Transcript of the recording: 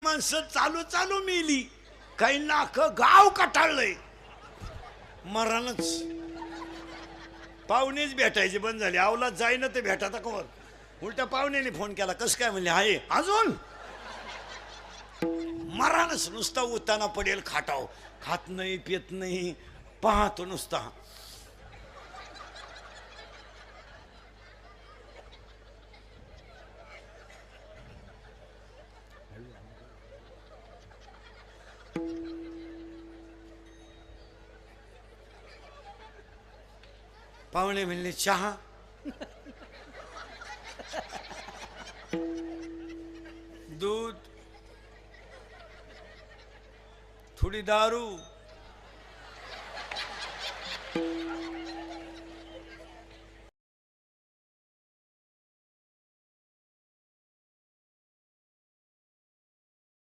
माणसं चालू चालू मेली, काही नाक गाव कटाळलंय. मरणच. पाहुणेच भेटायचे बंद झाले. आवलाच जाईना ते भेटाता कवर. उलट्या पाहुण्याने फोन केला, कसं काय म्हणले, आहे अजून. मरणच. नुसता उताना पडेल खाटाव, खात नाही पित नाही, पाहतो नुसता. पाहुणे म्हणले चहा. दूध, थोडी दारू,